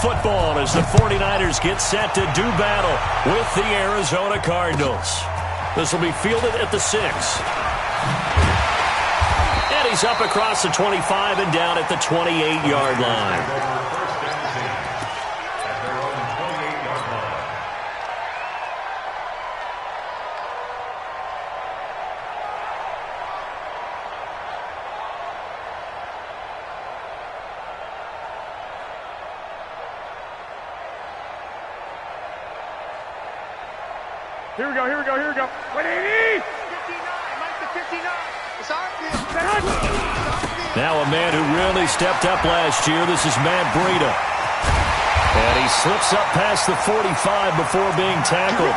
Football as the 49ers get set to do battle with the Arizona Cardinals. This will be fielded at the 6. And he's up across the 25 and down at the 28-yard line. Here we go. 180! 59, Mike, the 59. It's our Now a man who really stepped up last year. This is Matt Breida. And he slips up past the 45 before being tackled.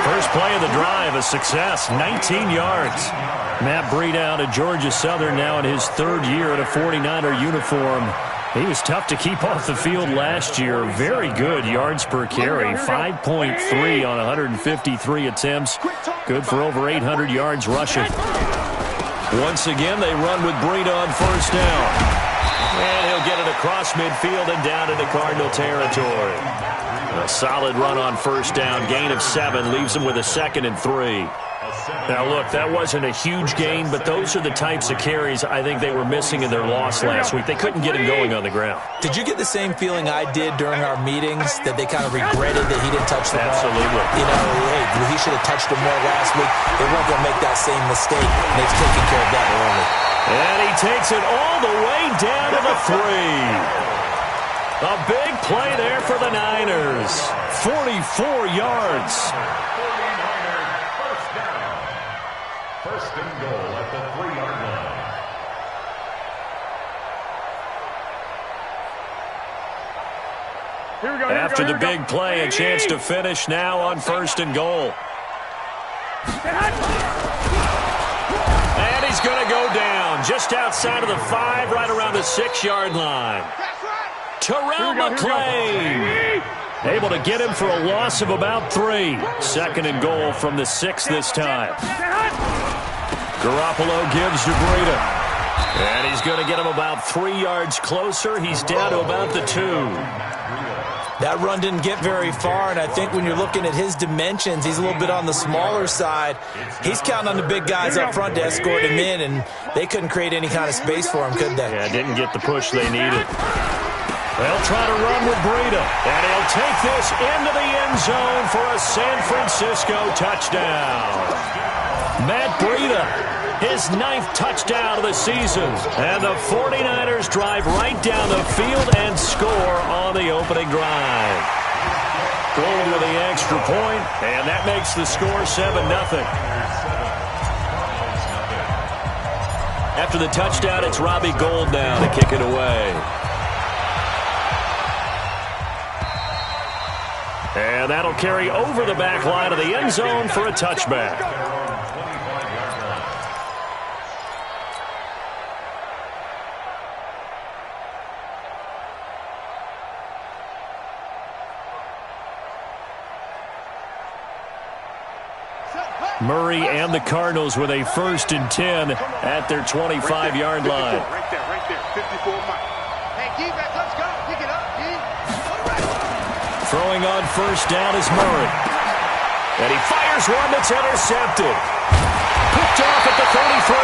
First play of the drive, a success, 19 yards. Matt Breida out of Georgia Southern now in his third year in a 49er uniform. He was tough to keep off the field last year. Very good yards per carry, 5.3 on 153 attempts. Good for over 800 yards rushing. Once again, they run with Breida on first down. And he'll get it across midfield and down into Cardinal territory. A solid run on first down. Gain of 7 leaves him with a 2nd and 3. Now, look, that wasn't a huge gain, but those are the types of carries I think they were missing in their loss last week. They couldn't get him going on the ground. Did you get the same feeling I did during our meetings, that they kind of regretted that he didn't touch the ball? Absolutely. You know, hey, he should have touched him more last week. They weren't going to make that same mistake. They've taken care of that early. And he takes it all the way down to the 3. A big play there for the Niners. 44 yards. First and goal at the 3-yard line. After the big play, a chance to finish now on first and goal. And he's going to go down just outside of the 5, right around the 6-yard line. Terrell McClain able to get him for a loss of about 3. Second and goal from the 6 this time. Garoppolo gives to Breida. And he's going to get him about 3 yards closer. He's down to about the 2. That run didn't get very far, and I think when you're looking at his dimensions, he's a little bit on the smaller side. He's counting on the big guys up front to escort him in, and they couldn't create any kind of space for him, could they? Yeah, didn't get the push they needed. They'll try to run with Breida, and he'll take this into the end zone for a San Francisco touchdown. Matt Breida, his 9th touchdown of the season. And the 49ers drive right down the field and score on the opening drive. Gold with the extra point, and that makes the score 7-0. After the touchdown, it's Robbie Gould now to kick it away. And that'll carry over the back line of the end zone for a touchback. Murray and the Cardinals with a 1st and 10 at their 25-yard line. Right there. 54 Mike. Hey, defense, let's go. Pick it up, D. Throwing on first down is Murray. And he fires one that's intercepted. Picked off at the 33.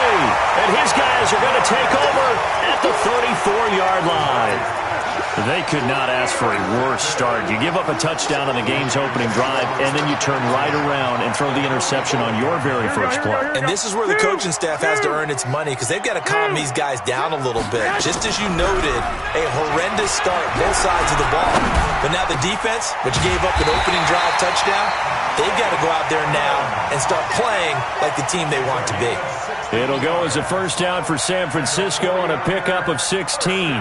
And his guys are going to take over at the 34-yard line. They could not ask for a worse start. You give up a touchdown on the game's opening drive, and then you turn right around and throw the interception on your very first play. And this is where the coaching staff has to earn its money, because they've got to calm these guys down a little bit. Just as you noted, a horrendous start, both sides of the ball. But now the defense, which gave up an opening drive touchdown, they've got to go out there now and start playing like the team they want to be. It'll go as a first down for San Francisco on a pickup of 16.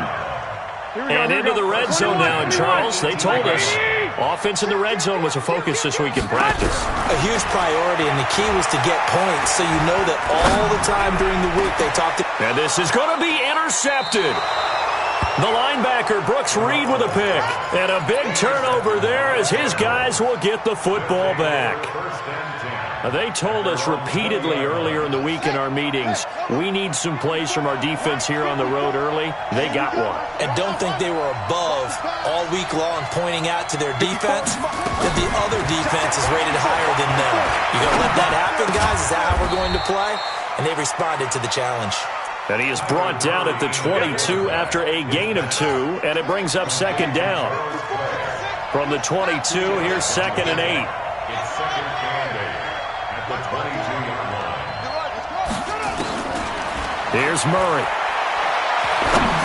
And into the red zone now, and Charles, they told us offense in the red zone was a focus this week in practice. A huge priority, and the key was to get points, so you know that all the time during the week they talked to... And this is going to be intercepted. The linebacker, Brooks Reed, with a pick. And a big turnover there as his guys will get the football back. They told us repeatedly earlier in the week in our meetings, we need some plays from our defense here on the road early. They got one. And don't think they were above all week long pointing out to their defense that the other defense is rated higher than them. You going to let that happen, guys? Is that how we're going to play? And they responded to the challenge. And he is brought down at the 22 after a gain of 2, and it brings up second down. From the 22, here's 2nd and 8. It's second and 8 at the 22-yard line. Here's Murray.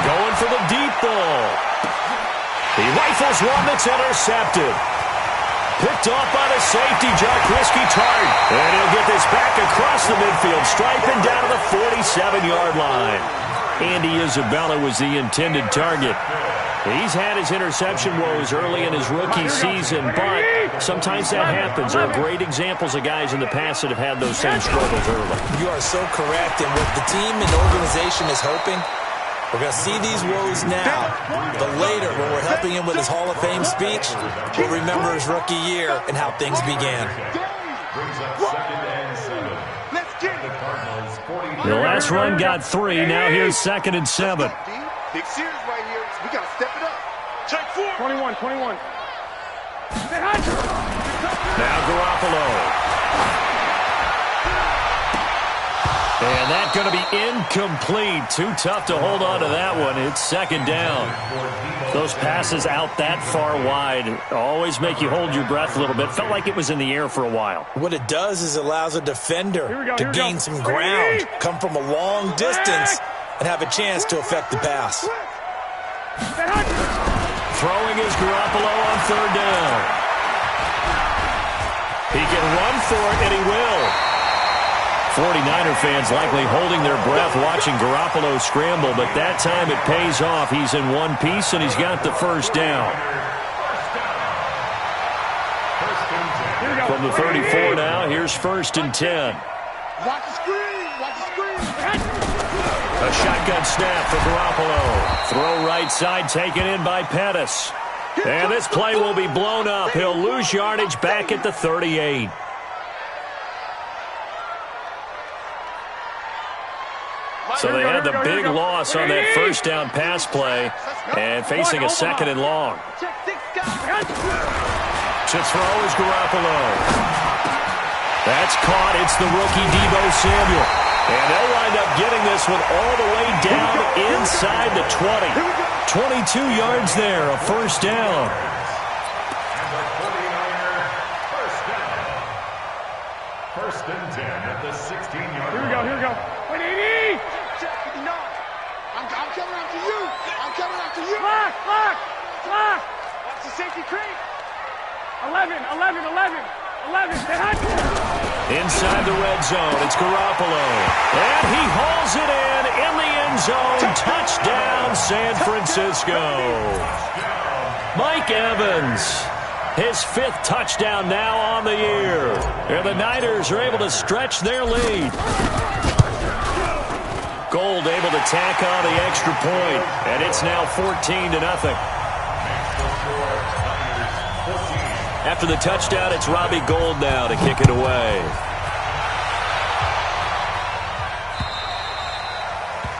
Going for the deep ball. He rifles one that's intercepted. Picked off by the safety, Jaquiski Tart. And he'll get this back across the midfield stripe and down to the 47-yard line. Andy Isabella was the intended target. He's had his interception woes early in his rookie season, but sometimes that happens. There are great examples of guys in the past that have had those same struggles early. You are so correct, and what the team and organization is hoping, we're going to see these woes now, but later when we're helping him with his Hall of Fame speech, we'll remember his rookie year and how things began. Brings up 2nd and 7. Let's get it. The Cardinals 40. The last run got 3. Now here's 2nd and 7. Big series right here. We got to step it up. Check 4. 21. Now Garoppolo. And that's going to be incomplete. Too tough to hold on to that one. It's second down. Those passes out that far wide always make you hold your breath a little bit. Felt like it was in the air for a while. What it does is allows a defender to gain some ground, come from a long distance, and have a chance to affect the pass. Throwing is Garoppolo on 3rd down. He can run for it, and he will. 49er fans likely holding their breath watching Garoppolo scramble, but that time it pays off. He's in one piece, and he's got the first down. From the 34 now, here's 1st and 10. Watch the screen. A shotgun snap for Garoppolo. Throw right side taken in by Pettis. And this play will be blown up. He'll lose yardage back at the 38. So they had the big loss on that first down pass play and facing a 2nd and long. To throw is Garoppolo. That's caught. It's the rookie Deebo Samuel. And they'll wind up getting this one all the way down inside the 20. 22 yards there, a first down. First and 10 at the 16-yard line. Here we go. Wait, 80. Check 59. I'm coming after you. Lock. Watch the safety creep. 11. Inside the red zone, it's Garoppolo. And he hauls it in the end zone. Touchdown, San Francisco. Mike Evans. His 5th touchdown now on the year. And the Niners are able to stretch their lead. Gold able to tack on the extra point. And it's now 14-0. After the touchdown, it's Robbie Gould now to kick it away.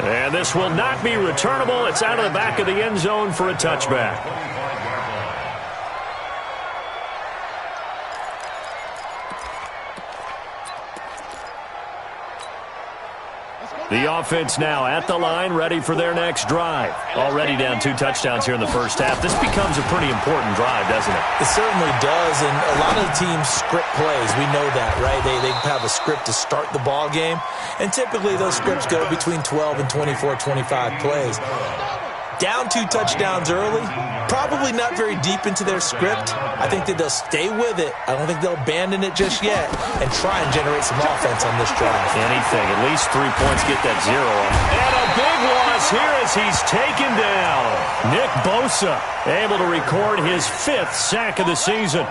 And this will not be returnable. It's out of the back of the end zone for a touchback. The offense now at the line, ready for their next drive. Already down 2 touchdowns here in the first half. This becomes a pretty important drive, doesn't it? It certainly does, and a lot of the teams script plays. We know that, right? They have a script to start the ball game, and typically those scripts go between 12 and 24, 25 plays. Down 2 touchdowns early, probably not very deep into their script. I think that they'll stay with it. I don't think they'll abandon it just yet and try and generate some offense on this drive. Anything, at least 3 points, get that 0 on. And a big loss here as he's taken down. Nick Bosa able to record his 5th sack of the season.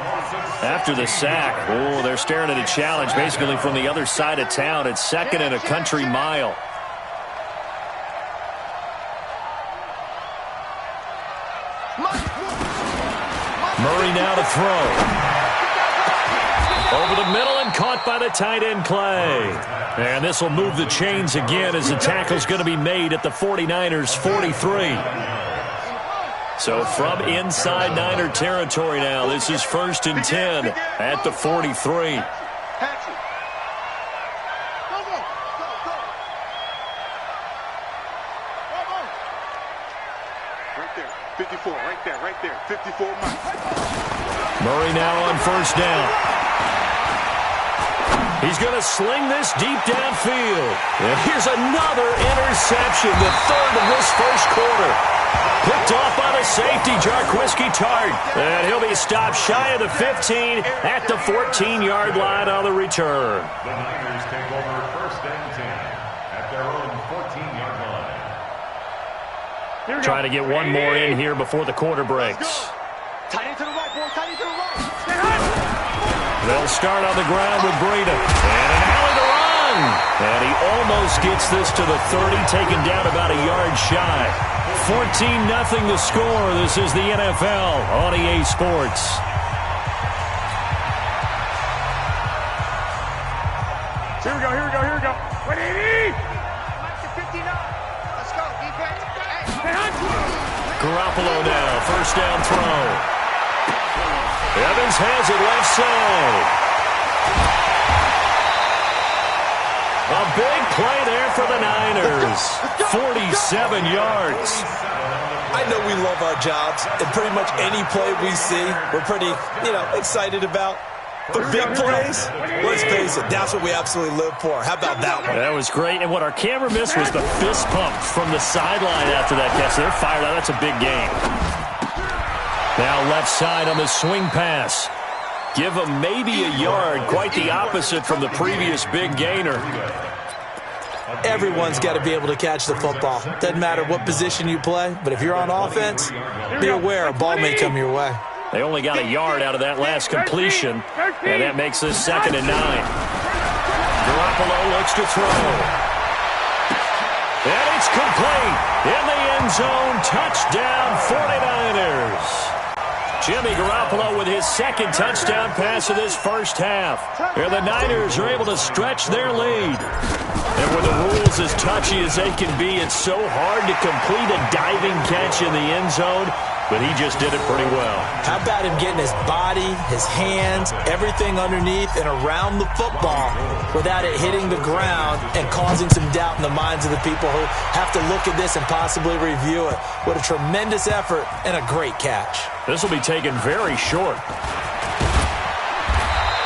After the sack, they're staring at a challenge basically from the other side of town. It's 2nd and a country mile. Murray now to throw. Over the middle and caught by the tight end Clay. And this will move the chains again as the tackle's going to be made at the 49ers 43. So from inside Niner territory now, this is 1st and 10 at the 43. Right there, 54 miles. Murray now on 1st down. He's going to sling this deep downfield. And here's another interception, the 3rd of this 1st quarter. Picked off by the safety, Jarquiski Tart. And he'll be stopped shy of the 15 at the 14-yard line on the return. The Niners take over 1st and 10 at their own 14-yard line. Trying to get one more in here before the quarter breaks. Tight end to the right, boy. Tight end to the right. They'll start on the ground with Breida. And an alley to run. And he almost gets this to the 30, taken down about a yard shy. 14-0 the score. This is the NFL on EA Sports. Here we go. Ready? 59. Let's go, defense. Garoppolo now, 1st down throw. Evans has it left side. A big play there for the Niners. 47 yards. I know we love our jobs, and pretty much any play we see, we're pretty, excited about. But big plays, let's face it, that's what we absolutely live for. How about that one? That was great, and what our camera missed was the fist pump from the sideline after that catch. They're fired out. That's a big game. Now left side on the swing pass. Give him maybe a yard, quite the opposite from the previous big gainer. Everyone's got to be able to catch the football. Doesn't matter what position you play, but if you're on offense, be aware a ball may come your way. They only got a yard out of that last completion, and that makes this 2nd and 9. Garoppolo looks to throw. And it's complete. In the end zone, touchdown 49ers. Jimmy Garoppolo with his 2nd touchdown pass of this 1st half. And the Niners are able to stretch their lead. And with the rules as touchy as they can be, it's so hard to complete a diving catch in the end zone. But he just did it pretty well. How about him getting his body, his hands, everything underneath and around the football without it hitting the ground and causing some doubt in the minds of the people who have to look at this and possibly review it. What a tremendous effort and a great catch. This will be taken very short.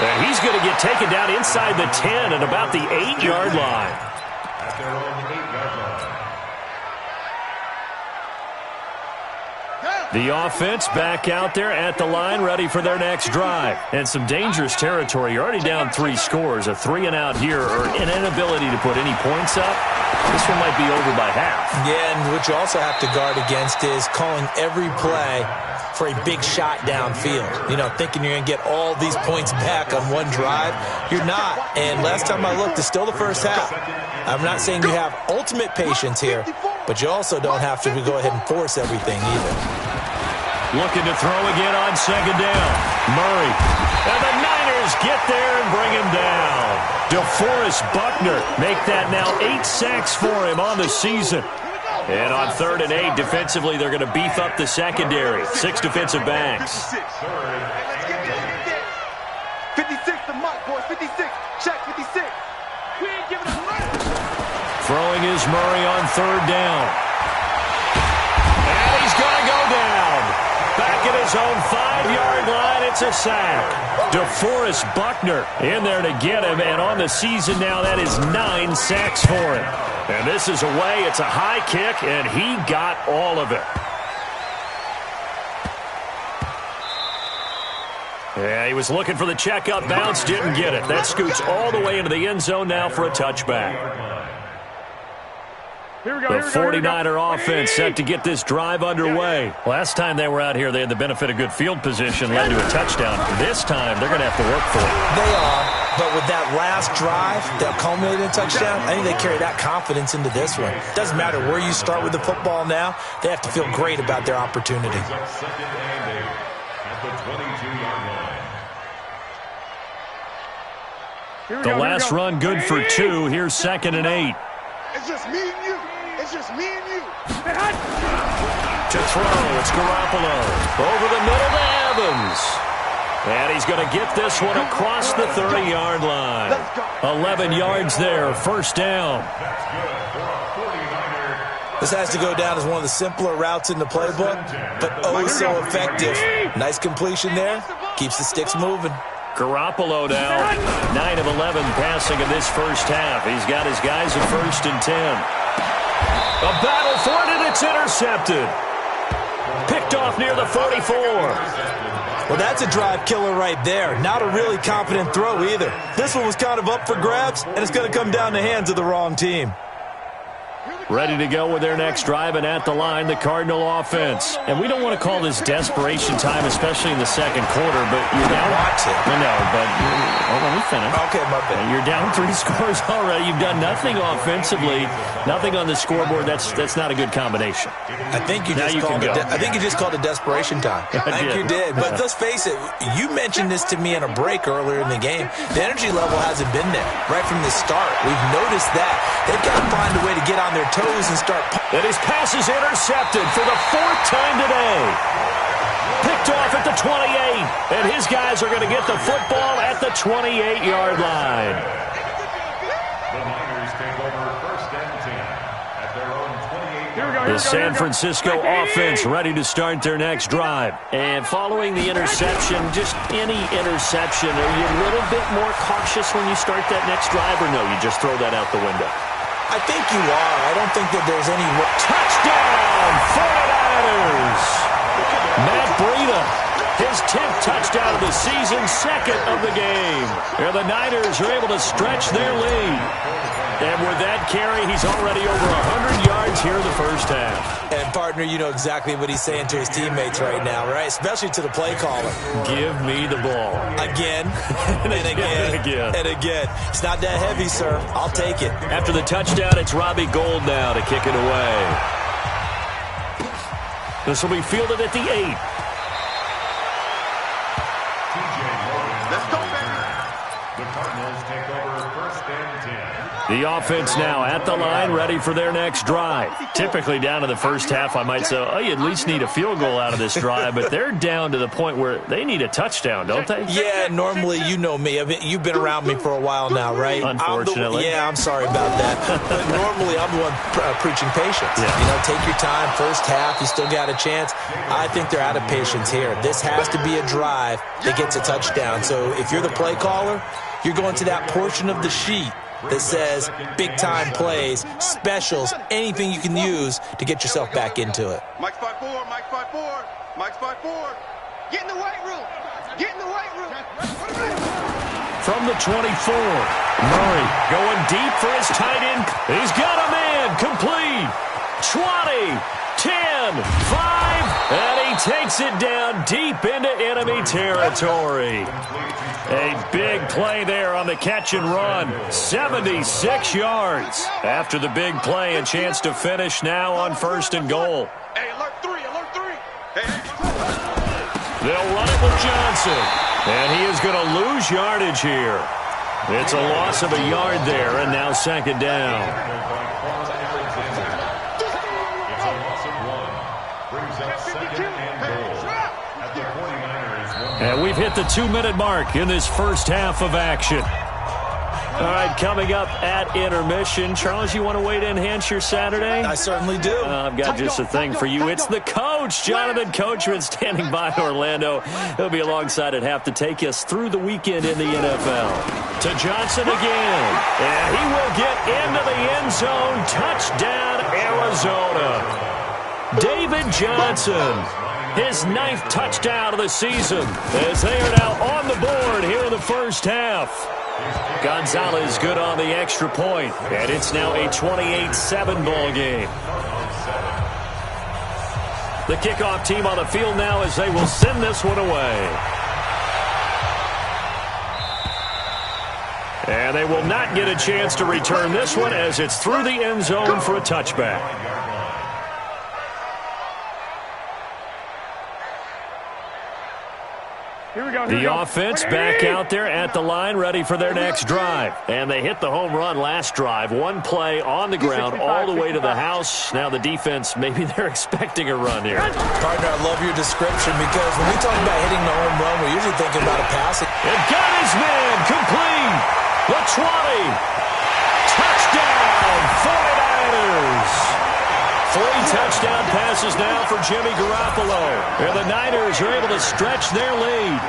And he's going to get taken down inside the 10 at about the 8-yard line. At their own 8-yard line. The offense back out there at the line, ready for their next drive. And some dangerous territory. You're already down 3 scores. A 3-and-out here or an inability to put any points up. This one might be over by half. Yeah, and what you also have to guard against is calling every play for a big shot downfield. Thinking you're going to get all these points back on one drive. You're not. And last time I looked, it's still the 1st half. I'm not saying you have ultimate patience here, but you also don't have to go ahead and force everything either. Looking to throw again on 2nd down. Murray. And the Niners get there and bring him down. DeForest Buckner make that now 8 sacks for him on the season. And on 3rd and 8, defensively, they're going to beef up the secondary. 6 defensive backs. 56 to Mike, boys. 56. Check 56. We ain't giving up money. Throwing is Murray on 3rd down. And he's going to go down. Back at his own 5-yard line, it's a sack. DeForest Buckner in there to get him, and on the season now, that is 9 sacks for him. And this is away. It's a high kick, and he got all of it. Yeah, he was looking for the check-up bounce, didn't get it. That scoots all the way into the end zone now for a touchback. The 49er offense set to get this drive underway. Last time they were out here, they had the benefit of good field position, led to a touchdown. This time, they're going to have to work for it. They are, but with that last drive that culminated in a touchdown, I think they carry that confidence into this one. It doesn't matter where you start with the football now. They have to feel great about their opportunity. Second and 8 at the 22-yard line. The last run good for 2. Here's 2nd and 8. It's just me and you. It's just me and you. To throw, it's Garoppolo. Over the middle to Evans. And he's going to get this one across the 30-yard line. 11 yards there, first down. This has to go down as one of the simpler routes in the playbook, but oh so effective. Nice completion there. Keeps the sticks moving. Garoppolo now 9 of 11 passing in this first half. He's got his guys at 1st and 10. A battle for it, and it's intercepted. Picked off near the 44. Well, that's a drive killer right there. Not a really confident throw either. This one was kind of up for grabs, and it's going to come down the hands of the wrong team. Ready to go with their next drive, and at the line, the Cardinal offense. And we don't want to call this desperation time, especially in the second quarter, but you're down. No, but let me finish. Okay, my bad. You're down 3 scores already. You've done nothing offensively, nothing on the scoreboard. That's not a good combination. I think you just called it desperation time. I think you did. But let's face it, you mentioned this to me in a break earlier in the game. The energy level hasn't been there right from the start. We've noticed that. They've got to find a way to get on their toes and start. And his pass is intercepted for the 4th time today. Picked off at the 28. And his guys are going to get the football at the 28-yard line. The Niners take over 1st and 10 at their own 28-yard line. The San Francisco offense ready to start their next drive. And following the interception, just any interception, are you a little bit more cautious when you start that next drive, or no, you just throw that out the window? I think you are. I don't think that there's any... Touchdown, 49ers! Matt Breida, his 10th touchdown of the season, 2nd of the game. And the Niners are able to stretch their lead. And with that carry, he's already over 100 yards here in the first half. And, partner, you know exactly what he's saying to his teammates right now, right? Especially to the play caller. Give me the ball. Again, and again, and again. It's not that heavy, sir. I'll take it. After the touchdown, it's Robbie Gould now to kick it away. This will be fielded at the 8. Let's go, baby. The Cardinals take over 1st and 10. The offense now at the line, ready for their next drive. Typically down to the first half, I might say, oh, you at least need a field goal out of this drive, but they're down to the point where they need a touchdown, don't they? Yeah, normally, you know me. I mean, you've been around me for a while now, right? Unfortunately. I'm sorry about that. But normally, I'm the one preaching patience. Yeah. You know, take your time, first half, you still got a chance. I think they're out of patience here. This has to be a drive that gets a touchdown. So if you're the play caller, you're going to that portion of the sheet that says big-time plays, specials, anything you can use to get yourself back into it. Mike's 5-4, Mike's 5-4, Mike's 5-4. Get in the weight room. Get in the weight room. From the 24, Murray going deep for his tight end. He's got a man, complete. 20, 10, 5, and he takes it down deep into enemy territory. A big play there on the catch and run. 76 yards. After the big play, a chance to finish now on 1st and goal. Hey, alert 3, alert 3. Hey. They'll run it with Johnson. And he is going to lose yardage here. It's a loss of a yard there, and now 2nd down. It's a loss of 1. Brings up 2nd and goal at the 49ers 1. And we've hit the 2-minute mark in this first half of action. All right, coming up at intermission. Charles, you want to wait to enhance your Saturday? I certainly do. I've got just a thing for you. It's the coach, Jonathan Coachman, standing by in Orlando. He'll be alongside at half to take us through the weekend in the NFL. To Johnson again. And he will get into the end zone. Touchdown, Arizona. David Johnson. His 9th touchdown of the season as they are now on the board here in the first half. Gonzalez good on the extra point, and it's now a 28-7 ball game. The kickoff team on the field now as they will send this one away. And they will not get a chance to return this one as it's through the end zone for a touchback. The offense back out there at the line, ready for their next drive. And they hit the home run last drive. One play on the ground all the way to the house. Now the defense, maybe they're expecting a run here. Partner, I love your description because when we talk about hitting the home run, we're usually thinking about a pass. It got his man complete. The 20. Touchdown, 49ers. 3 touchdown passes now for Jimmy Garoppolo. And the Niners are able to stretch their lead.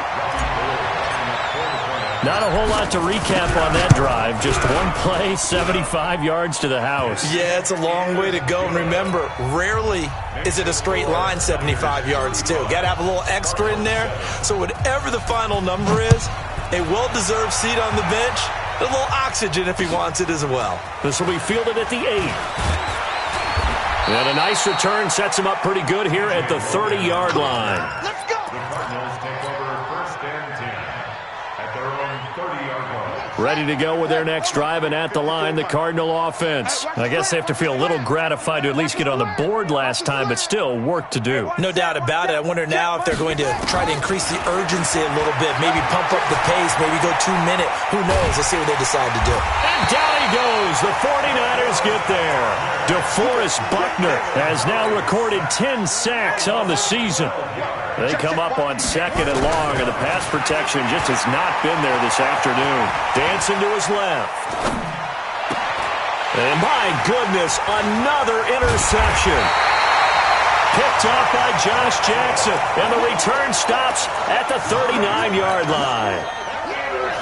Not a whole lot to recap on that drive. Just one play, 75 yards to the house. Yeah, it's a long way to go. And remember, rarely is it a straight line 75 yards, too. Got to have a little extra in there. So whatever the final number is, a well-deserved seat on the bench, a little oxygen if he wants it as well. This will be fielded at the 8. And a nice return sets him up pretty good here at the 30-yard line. Let's go. The Cardinals take over 1st and 10 at their own 30-yard line. Ready to go with their next drive, and at the line, the Cardinal offense. I guess they have to feel a little gratified to at least get on the board last time, but still work to do. No doubt about it. I wonder now if they're going to try to increase the urgency a little bit, maybe pump up the pace, maybe go 2-minute. Who knows? Let's see what they decide to do. And down he goes. The 49ers get there. DeForest Buckner has now recorded 10 sacks on the season. They come up on 2nd and long, and the pass protection just has not been there this afternoon. Dancing to his left. And my goodness, another interception. Picked off by Josh Jackson, and the return stops at the 39-yard line.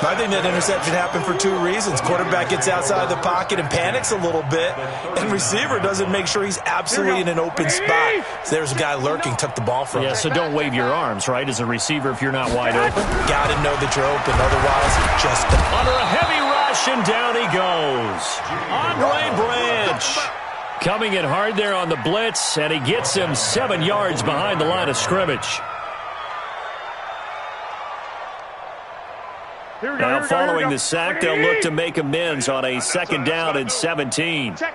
I think that interception happened for 2 reasons. Quarterback gets outside the pocket and panics a little bit, and receiver doesn't make sure he's absolutely in an open spot. So there's a guy lurking, took the ball from him. Yeah, so don't wave your arms, right, as a receiver if you're not wide open. Got to know that you're open, otherwise just under a heavy rush, and down he goes. Andre Branch coming in hard there on the blitz, and he gets him 7 yards behind the line of scrimmage. Now following the sack, they'll look to make amends on a 2nd down and 17. Garoppolo.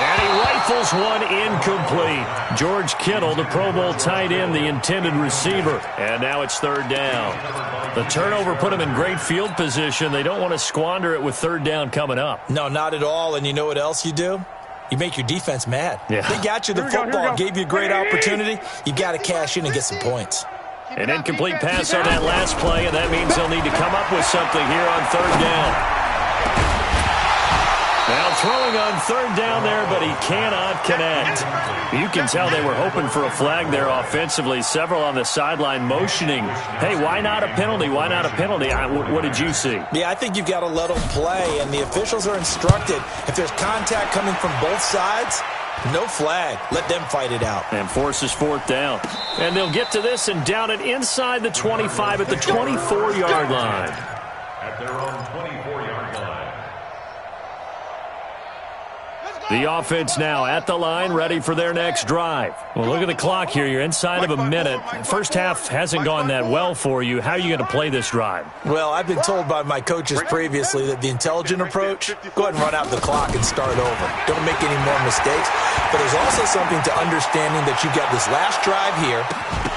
And he rifles one incomplete. George Kittle, the Pro Bowl tight end, the intended receiver. And now it's 3rd down. The turnover put him in great field position. They don't want to squander it with 3rd down coming up. No, not at all. And you know what else you do? You make your defense mad. Yeah. They got you the football, gave you a great opportunity. You got to cash in and get some points. An incomplete pass on that last play, and that means they'll need to come up with something here on 3rd down. Now throwing on 3rd down there, but he cannot connect. You can tell they were hoping for a flag there offensively. Several on the sideline motioning. Hey, why not a penalty? Why not a penalty? What did you see? Yeah, I think you've got to let them play, and the officials are instructed. If there's contact coming from both sides, no flag. Let them fight it out. And forces 4th down. And they'll get to this and down it inside the 25 at the 24-yard line. At their own 24-yard line. The offense now at the line, ready for their next drive. Well, look at the clock here. You're inside of a minute. First half hasn't gone that well for you. How are you going to play this drive? Well, I've been told by my coaches previously that the intelligent approach, go ahead and run out the clock and start over. Don't make any more mistakes. But there's also something to understanding that you got this last drive here.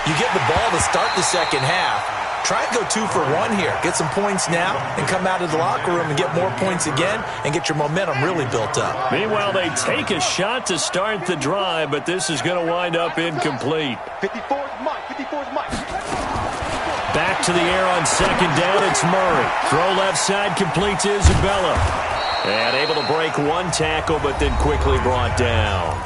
You get the ball to start the 2nd half. Try and go 2 for 1 here. Get some points now and come out of the locker room and get more points again and get your momentum really built up. Meanwhile, they take a shot to start the drive, but this is going to wind up incomplete. 54's Mike. 54's Mike. Back to the air on 2nd down. It's Murray. Throw left side, complete to Isabella. And able to break one tackle, but then quickly brought down.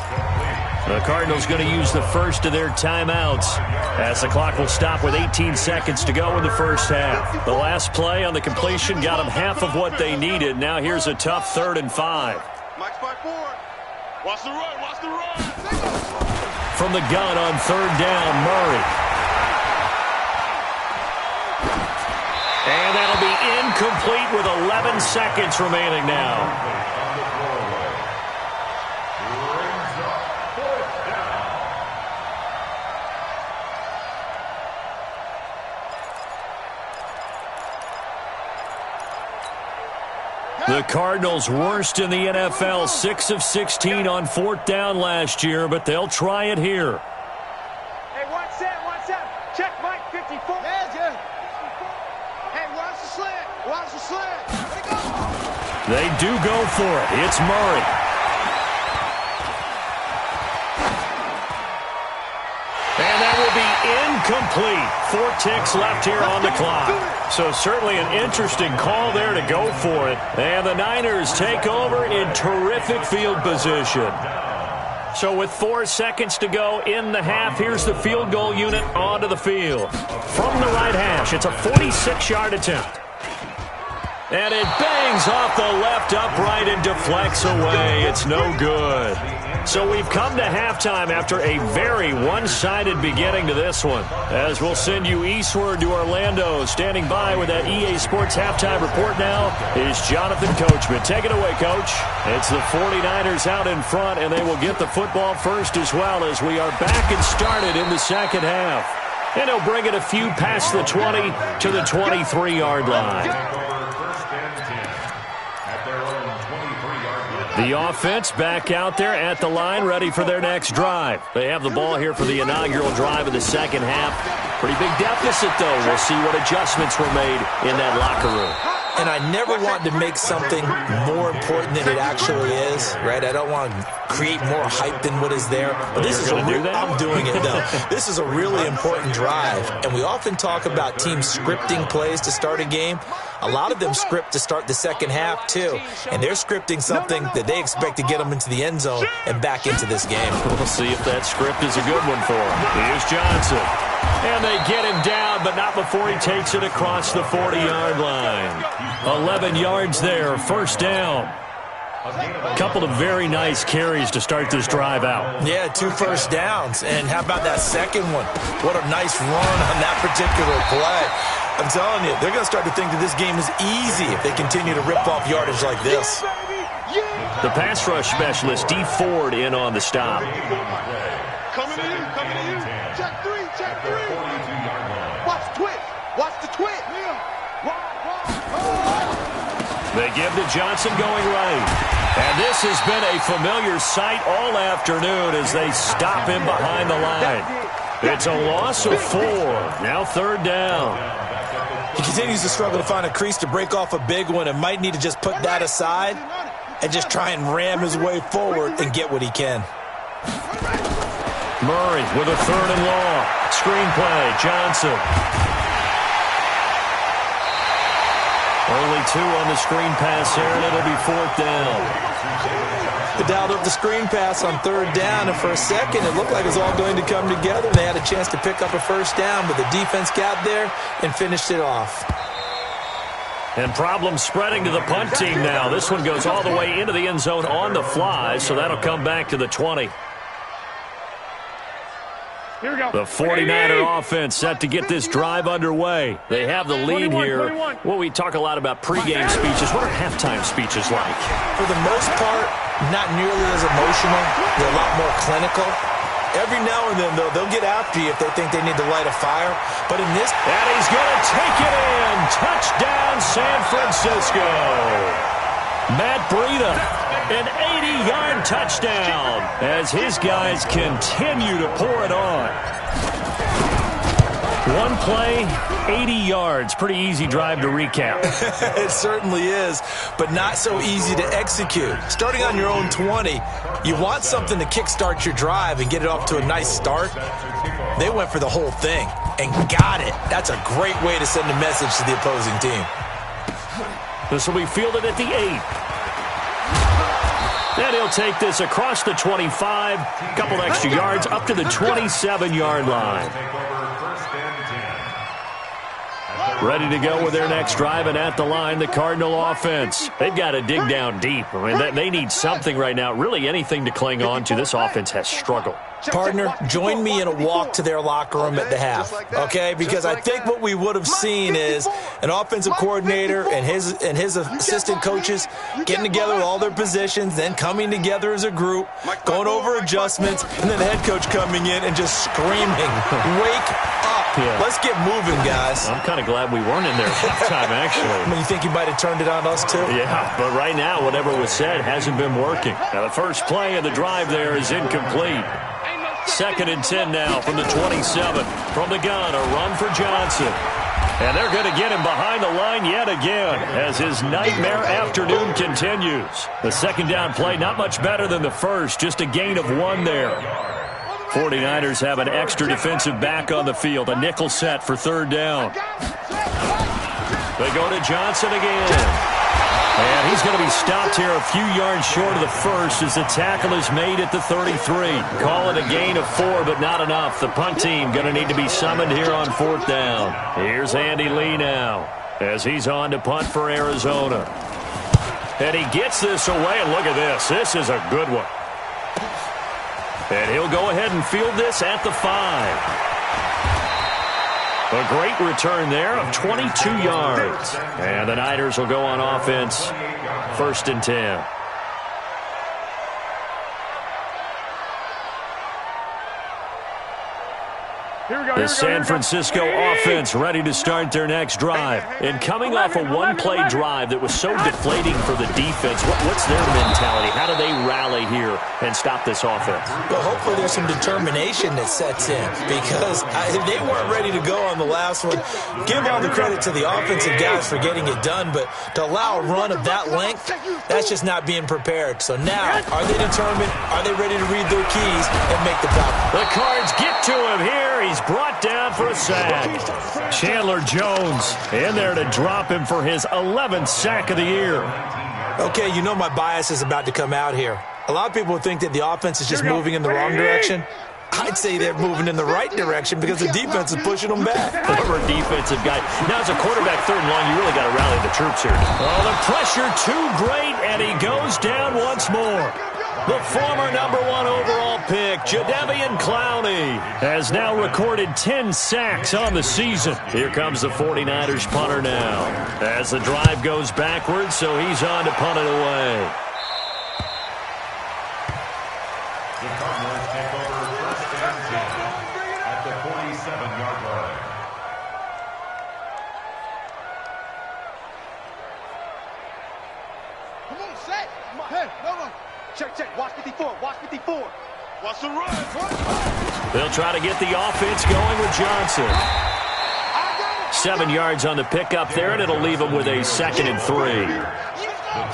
The Cardinals going to use the first of their timeouts as the clock will stop with 18 seconds to go in the first half. The last play on the completion got them half of what they needed. Now here's a tough 3rd and 5. Mike spot forward. Watch the run. Watch the run. From the gun on 3rd down, Murray. And that'll be incomplete with 11 seconds remaining now. The Cardinals worst in the NFL, 6 of 16 on 4th down last year, but they'll try it here. Hey, one set. Check Mike 54. Yeah. Hey, watch the slant. Let it go. They do go for it. It's Murray. And that will be incomplete. 4 ticks left here on the clock. So certainly an interesting call there to go for it. And the Niners take over in terrific field position. So with 4 seconds to go in the half, here's the field goal unit onto the field. From the right hash, it's a 46-yard attempt. And it bangs off the left upright and deflects away. It's no good. So we've come to halftime after a very one-sided beginning to this one. As we'll send you eastward to Orlando. Standing by with that EA Sports halftime report now is Jonathan Coachman. Take it away, Coach. It's the 49ers out in front, and they will get the football first as well as we are back and started in the second half. And he'll bring it a few past the 20 to the 23-yard line. The offense back out there at the line, ready for their next drive. They have the ball here for the inaugural drive of the second half. Pretty big deficit, though. We'll see what adjustments were made in that locker room. And I never want to make something more important than it actually is, right? I don't want to create more hype than what is there. But this is I'm doing it, though. This is a really important drive. And we often talk about teams scripting plays to start a game. A lot of them script to start the second half, too. And they're scripting something that they expect to get them into the end zone and back into this game. We'll see if that script is a good one for them. Here's Johnson. And they get him down, but not before he takes it across the 40-yard line. 11 yards there, first down. A couple of very nice carries to start this drive out. Yeah, 2 first downs. And how about that second one? What a nice run on that particular play. I'm telling you, they're going to start to think that this game is easy if they continue to rip off yardage like this. The pass rush specialist, D. Ford, in on the stop. Coming to you. Check three. Watch the twist. They give to Johnson going right. And this has been a familiar sight all afternoon as they stop him behind the line. It's a loss of 4. Now 3rd down. He continues to struggle to find a crease to break off a big one and might need to just put that aside and just try and ram his way forward and get what he can. Murray with a 3rd and long. Screenplay, Johnson. Only 2 on the screen pass here, and it'll be 4th down. They dialed up the screen pass on 3rd down, and for a second it looked like it was all going to come together. They had a chance to pick up a first down, but the defense got there and finished it off. And problems spreading to the punt team now. This one goes all the way into the end zone on the fly, so that'll come back to the 20. Here we go. The 49er offense set to get this drive underway. They have the lead here. Well, we talk a lot about pregame speeches. What are halftime speeches like? For the most part, not nearly as emotional. They're a lot more clinical. Every now and then, though, they'll get after you if they think they need to light a fire. But in this... And he's going to take it in. Touchdown, San Francisco. Matt Breida, an 80-yard touchdown as his guys continue to pour it on. One play, 80 yards. Pretty easy drive to recap. It certainly is, but not so easy to execute. Starting on your own 20, you want something to kickstart your drive and get it off to a nice start. They went for the whole thing and got it. That's a great way to send a message to the opposing team. This will be fielded at the 8. And he'll take this across the 25, a couple extra yards, up to the 27-yard line. Ready to go with their next drive, and at the line, the Cardinal offense. They've got to dig down deep. I mean, they need something right now, really anything to cling on to. This offense has struggled. Partner, join me in a walk to their locker room at the half, okay? Because I think what we would have seen is an offensive coordinator and his assistant coaches getting together with all their positions, then coming together as a group, going over adjustments, and then the head coach coming in and just screaming, "Wake up!" Yeah. Let's get moving, guys. I'm kind of glad we weren't in there at halftime, actually. I mean, you think you might have turned it on us, too? Yeah, but right now, whatever was said hasn't been working. Now, the first play of the drive there is incomplete. 2nd and 10 now from the 27. From the gun, a run for Johnson. And they're going to get him behind the line yet again as his nightmare afternoon continues. The second down play, not much better than the first, just a gain of 1 there. 49ers have an extra defensive back on the field, a nickel set for 3rd down. They go to Johnson again. And he's going to be stopped here a few yards short of the first as the tackle is made at the 33. Call it a gain of 4, but not enough. The punt team going to need to be summoned here on 4th down. Here's Andy Lee now as he's on to punt for Arizona. And he gets this away, and look at this. This is a good one. And he'll go ahead and field this at the 5. A great return there of 22 yards. And the Niners will go on offense, 1st and 10. The San Francisco offense ready to start their next drive. And coming off a one-play drive that was so deflating for the defense, what's their mentality? How do they rally here and stop this offense? Well, hopefully there's some determination that sets in because they weren't ready to go on the last one. Give all the credit to the offensive guys for getting it done, but to allow a run of that length, that's just not being prepared. So now, are they determined? Are they ready to read their keys and make the play? The Cards get to him here. He's brought down for a sack. Chandler Jones in there to drop him for his 11th sack of the year. Okay, you know my bias is about to come out here. A lot of people think that the offense is just moving in the wrong direction. I'd say they're moving in the right direction because the defense is pushing them back. Former defensive guy. Now, as a quarterback, 3rd and long, you really got to rally the troops here. Oh, the pressure too great, and he goes down once more. The former #1 overall pick, Jadeveon Clowney, has now recorded 10 sacks on the season. Here comes the 49ers punter now. As the drive goes backwards, so he's on to punt it away. The Cardinals take over 1st and 10 at the 47-yard line. Come on, set. Hey, no. Check. Watch 54. Watch 54. Watch the run. They'll try to get the offense going with Johnson. 7 yards on the pickup there, and it'll leave them with a 2nd and 3.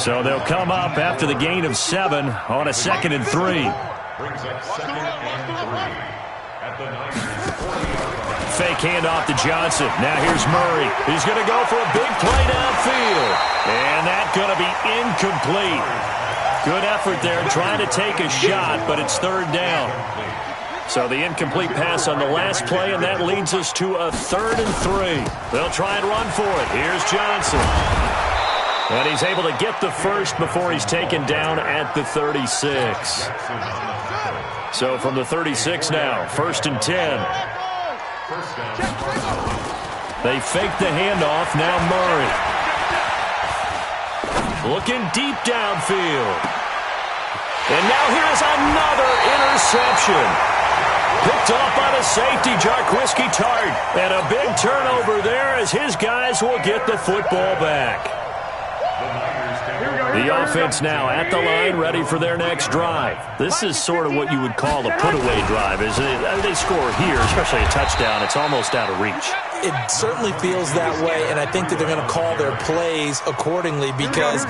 So they'll come up after the gain of 7 on a 2nd and 3. Brings up 2nd and 3 at the Niners 40-yard line. Fake handoff to Johnson. Now here's Murray. He's going to go for a big play downfield. And that's going to be incomplete. Good effort there trying to take a shot, but it's 3rd down. So the incomplete pass on the last play, and that leads us to a 3rd and 3. They'll try and run for it. Here's Johnson. And he's able to get the first before he's taken down at the 36. So from the 36 now, 1st and 10. They fake the handoff. Now Murray. Looking deep downfield. And now here's another interception. Picked off by the safety, Jarquiski Tart. And a big turnover there as his guys will get the football back. The offense now at the line, ready for their next drive. This is sort of what you would call a put-away drive, isn't it? They score here, especially a touchdown. It's almost out of reach. It certainly feels that way, and I think that they're going to call their plays accordingly because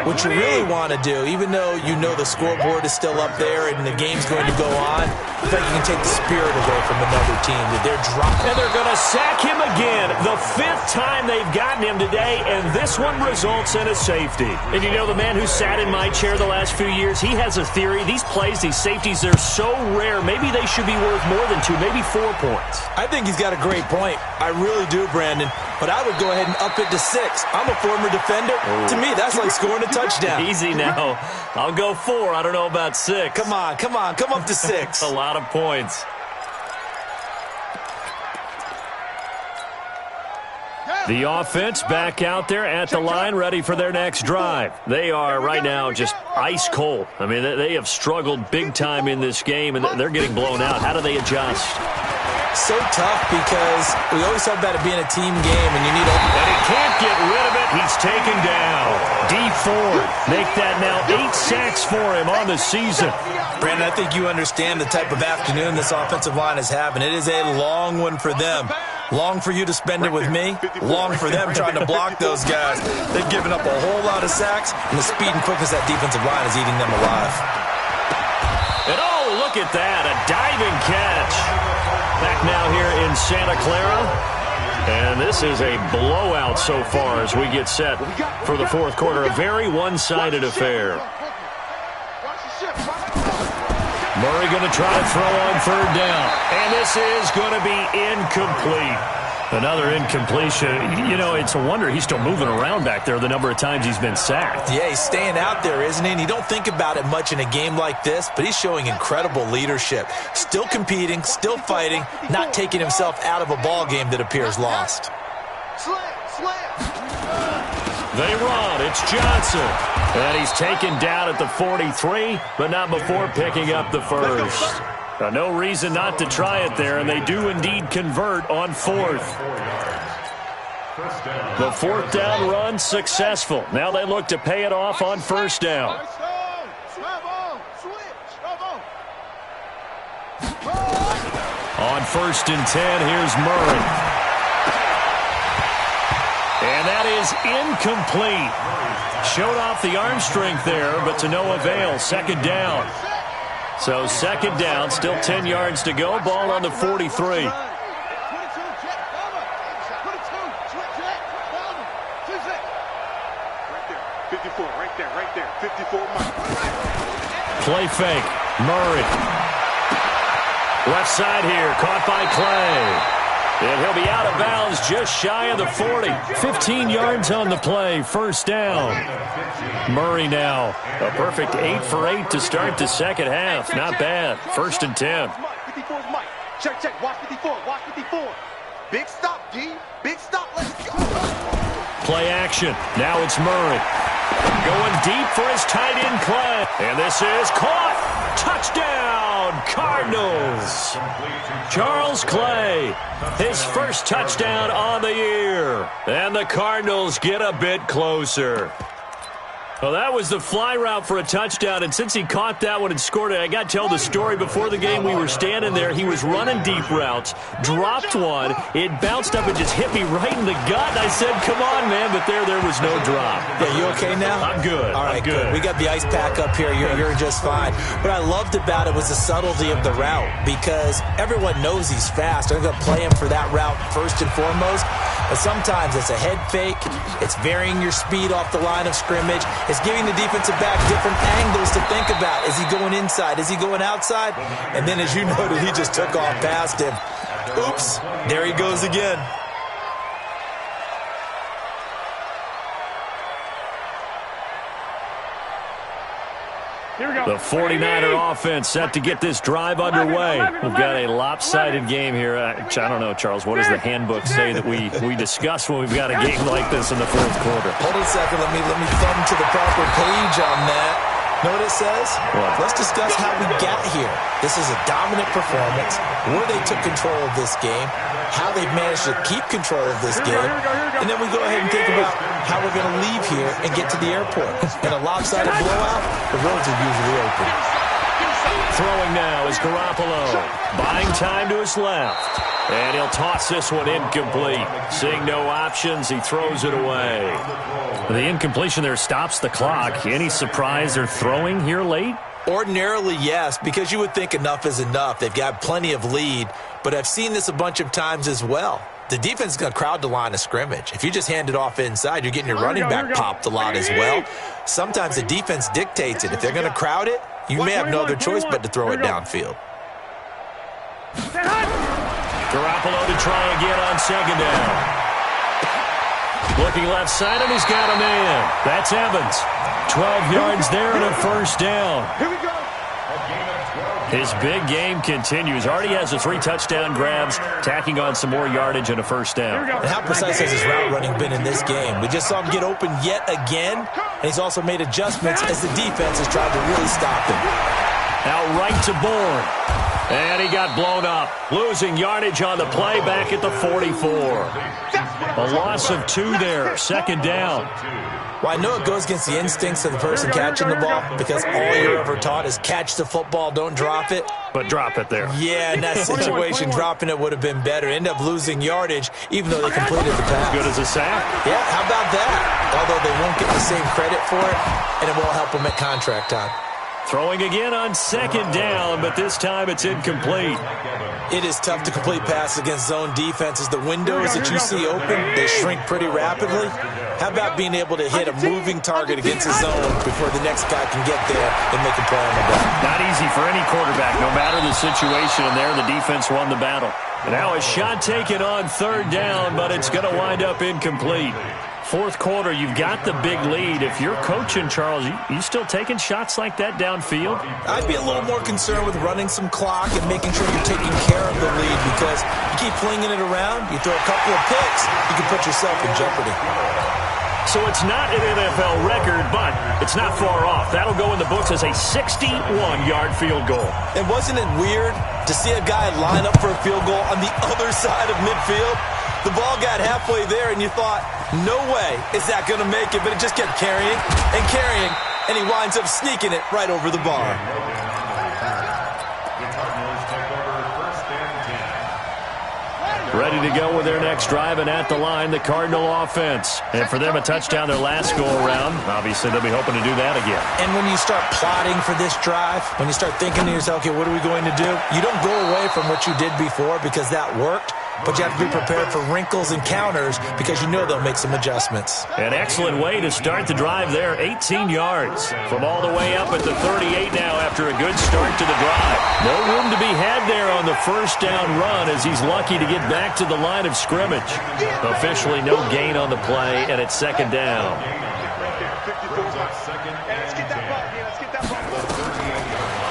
what you really want to do, even though you know the scoreboard is still up there and the game's going to go on, I think you can take the spirit away from another team that they're dropping. And they're going to sack him again, the 5th time they've gotten him today, and this one results in a safety. And you know, the man who sat in my chair the last few years, he has a theory. These plays, these safeties, they're so rare. Maybe they should be worth more than 2, maybe 4 points. I think he's got a great point. I really do, Brandon. But I would go ahead and up it to 6. I'm a former defender. To me, that's like scoring a touchdown. Easy now. I'll go 4. I don't know about 6. Come on. Come up to 6. A lot of points. The offense back out there at the line, ready for their next drive. They are right now just ice cold. I mean, they have struggled big time in this game, and they're getting blown out. How do they adjust? So tough because we always talk about it being a team game and you need open. And he can't get rid of it. He's taken down. D Ford make that now 8 sacks for him on the season. Brandon, I think you understand the type of afternoon this offensive line is having. It is a long one for them. Long for you to spend it with me. Long for them trying to block those guys. They've given up a whole lot of sacks, and the speed and quickness that defensive line is eating them alive. And oh, look at that. A diving catch. Back now here in Santa Clara. And this is a blowout so far as we get set for the fourth quarter. A very one-sided affair. Murray going to try to throw on third down. And this is going to be incomplete. Another incompletion. You know, it's a wonder he's still moving around back there the number of times he's been sacked. Yeah, he's staying out there, isn't he? And you don't think about it much in a game like this, but he's showing incredible leadership. Still competing, still fighting, not taking himself out of a ball game that appears lost. They run. It's Johnson. And he's taken down at the 43, but not before picking up the first. Now, no reason not to try it there, and they do indeed convert on fourth. The fourth down run successful. Now they look to pay it off on first down. On 1st and 10, here's Murray. And that is incomplete. Showed off the arm strength there, but to no avail. Second down. So second down, still 10 yards to go. Ball on the 43. Right there. 54. Play fake. Murray. Left side here, caught by Clay. And he'll be out of bounds just shy of the 40. 15 yards on the play, first down. Murray now, a perfect 8 for 8 to start the second half. Not bad. 1st and 10. 54's Mike. Check. Watch 54. Big stop, D. Big stop. Let's go. Play action. Now it's Murray. Going deep for his tight end, Clay. And this is caught. Touchdown, Cardinals. Charles Clay, his first touchdown on the year. And the Cardinals get a bit closer. Well, that was the fly route for a touchdown, and since he caught that one and scored it, I got to tell the story. Before the game, we were standing there. He was running deep routes, dropped one. It bounced up and just hit me right in the gut. And I said, come on, man, but there was no drop. Yeah, you okay now? I'm good. All right, I'm good. We got the ice pack up here. You're just fine. What I loved about it was the subtlety of the route, because everyone knows he's fast. They're going to play him for that route first and foremost. But sometimes it's a head fake. It's varying your speed off the line of scrimmage. It's giving the defensive back different angles to think about. Is he going inside? Is he going outside? And then, as you noted, he just took off past him. Oops, there he goes again. The 49er offense set to get this drive underway. We've got a lopsided game here. I don't know, Charles, what does the handbook say that we discuss when we've got a game like this in the fourth quarter? Hold on a second. Let me thumb to the proper page on that. Know what it says? What? Let's discuss how we got here. This is a dominant performance, where they took control of this game, how they've managed to keep control of this game, and then we go ahead and think about how we're going to leave here and get to the airport. In a lopsided blowout, the roads are usually open. Throwing now is Garoppolo. Buying time to his left. And he'll toss this one incomplete. Seeing no options, he throws it away. The incompletion there stops the clock. Any surprise they're throwing here late? Ordinarily, yes, because you would think enough is enough. They've got plenty of lead, but I've seen this a bunch of times as well. The defense is going to crowd the line of scrimmage. If you just hand it off inside, you're getting your running back popped a lot as well. Sometimes the defense dictates it. If they're going to crowd it, you may have no other choice but to throw it downfield. Garoppolo to try again on second down. Looking left side, and he's got a man. That's Evans. 12 yards there and a first down. Here we go. His big game continues. Already has the 3 touchdown grabs, tacking on some more yardage and a first down. And how precise has his route running been in this game? We just saw him get open yet again, and he's also made adjustments as the defense has tried to really stop him. Now right to Bourne. And he got blown up, losing yardage on the play back at the 44. A loss of 2 there, 2nd down. Well, I know it goes against the instincts of the person catching the ball because all you're ever taught is catch the football, don't drop it. But drop it there. Yeah, in that situation, dropping it would have been better. End up losing yardage, even though they completed the pass. Good as a sack. Yeah, how about that? Although they won't get the same credit for it, and it won't help them at contract time. Throwing again on 2nd down, but this time it's incomplete. It is tough to complete passes against zone defenses. The windows that you see open, they shrink pretty rapidly. How about being able to hit a moving target against a zone before the next guy can get there and make a play on the ball? Not easy for any quarterback, no matter the situation, and there the defense won the battle. And now a shot taken on 3rd down, but it's going to wind up incomplete. 4th quarter, you've got the big lead. If you're coaching, Charles, you still taking shots like that downfield? I'd be a little more concerned with running some clock and making sure you're taking care of the lead because you keep flinging it around, you throw a couple of picks, you can put yourself in jeopardy. So it's not an NFL record, but it's not far off. That'll go in the books as a 61-yard field goal. And wasn't it weird to see a guy line up for a field goal on the other side of midfield? The ball got halfway there, and you thought, no way is that going to make it, but it just kept carrying and carrying, and he winds up sneaking it right over the bar. Ready to go with their next drive, and at the line, the Cardinal offense. And for them, a touchdown their last go-around. Obviously, they'll be hoping to do that again. And when you start plotting for this drive, when you start thinking to yourself, okay, what are we going to do? You don't go away from what you did before because that worked, but you have to be prepared for wrinkles and counters because you know they'll make some adjustments. An excellent way to start the drive there, 18 yards. From all the way up at the 38 now after a good start to the drive. No room to be had there on the 1st down run as he's lucky to get back to the line of scrimmage. Officially no gain on the play, and it's 2nd down.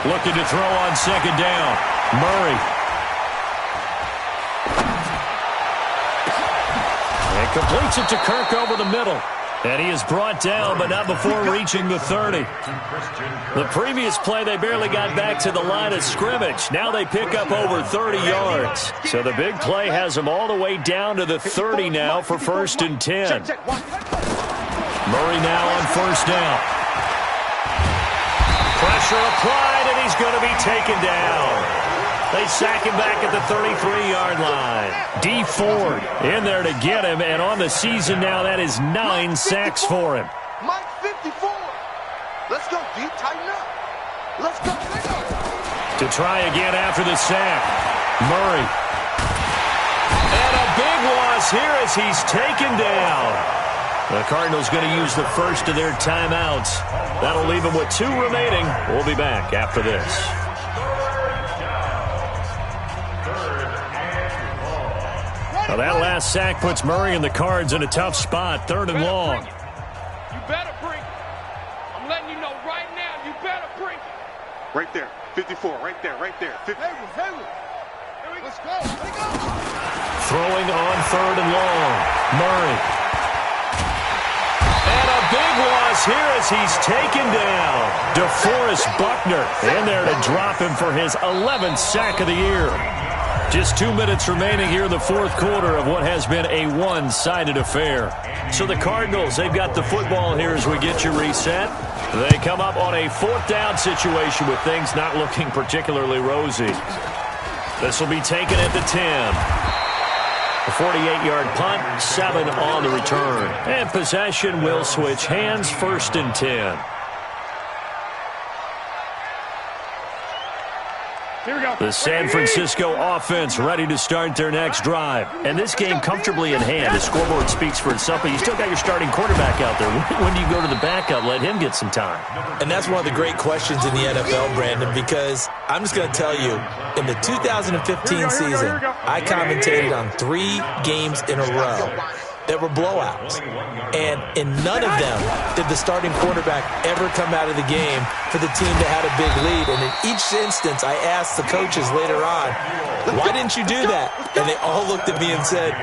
Looking to throw on 2nd down. Murray. And completes it to Kirk over the middle. And he is brought down, but not before reaching the 30. The previous play, they barely got back to the line of scrimmage. Now they pick up over 30 yards. So the big play has them all the way down to the 30 now for 1st and 10. Murray now on 1st down. Pressure applied, and he's going to be taken down. They sack him back at the 33-yard line. D. Ford in there to get him, and on the season now, that is 9 sacks for him. Mike 54. Let's go, D. Tighten up. Let's go. To try again after the sack. Murray. And a big loss here as he's taken down. The Cardinals going to use the first of their timeouts. That'll leave them with 2 remaining. We'll be back after this. Now that last sack puts Murray and the Cards in a tough spot, 3rd and long. You better bring it. I'm letting you know right now, you better bring it. Right there, 54, right there, right there. 50. Let's go, let's go. Throwing on 3rd and long. Murray. And a big loss here as he's taken down. DeForest Buckner in there to drop him for his 11th sack of the year. Just 2 minutes remaining here in the 4th quarter of what has been a one-sided affair. So the Cardinals, they've got the football here as we get you reset. They come up on a 4th down situation with things not looking particularly rosy. This will be taken at the 10. A 48-yard punt, 7 on the return. And possession will switch hands, 1st and 10. Here we go. The San Francisco offense ready to start their next drive. And this game comfortably in hand. The scoreboard speaks for itself, but you still got your starting quarterback out there. When do you go to the backup? Let him get some time. And that's one of the great questions in the NFL, Brandon, because I'm just going to tell you, in the 2015 season, I commentated on 3 games in a row that were blowouts. And in none of them did the starting quarterback ever come out of the game for the team that had a big lead. And in each instance, I asked the coaches later on, why didn't you do that? And they all looked at me and said,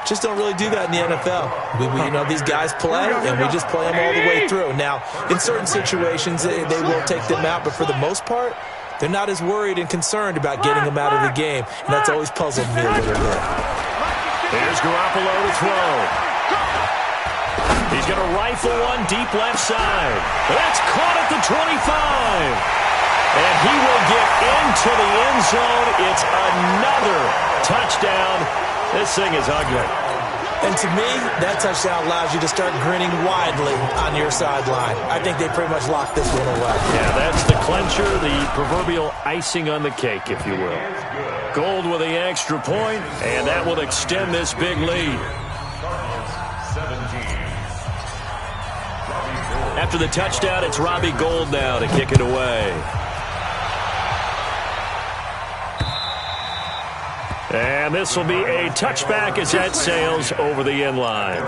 just don't really do that in the NFL. You know, these guys play, and we just play them all the way through. Now, in certain situations, they will take them out, but for the most part, They're not as worried and concerned about getting him out of the game, and that's always puzzled me a little bit. Here's Garoppolo to throw. He's going to rifle one deep left side. That's caught at the 25. And he will get into the end zone. It's another touchdown. This thing is ugly. And to me, that touchdown allows you to start grinning widely on your sideline. I think they pretty much locked this one away. Yeah, that's the clincher, the proverbial icing on the cake, if you will. Gold with the extra point, and that will extend this big lead. After the touchdown, it's Robbie Gould now to kick it away. And this will be a touchback as that sails over the end line.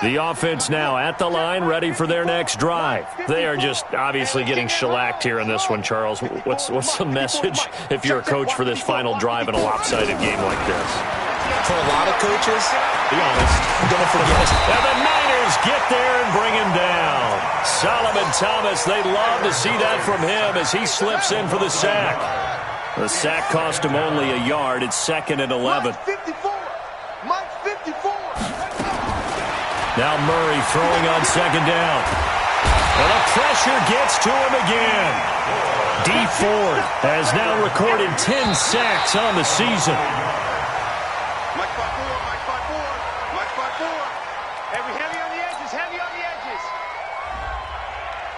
The offense now at the line, ready for their next drive. They are just obviously getting shellacked here in this one, Charles. What's the message if you're a coach for this final drive in a lopsided game like this? For a lot of coaches, be honest, don't forget. And the Niners get there and bring him down. Solomon Thomas, they'd love to see that from him as he slips in for the sack. The sack cost him only a yard. It's 2nd and 11. Mike 54. Now Murray throwing on 2nd down. And the pressure gets to him again. Dee Ford has now recorded 10 sacks on the season. Mike 54, Mike 54, Mike 54. Heavy on the edges, heavy on the edges.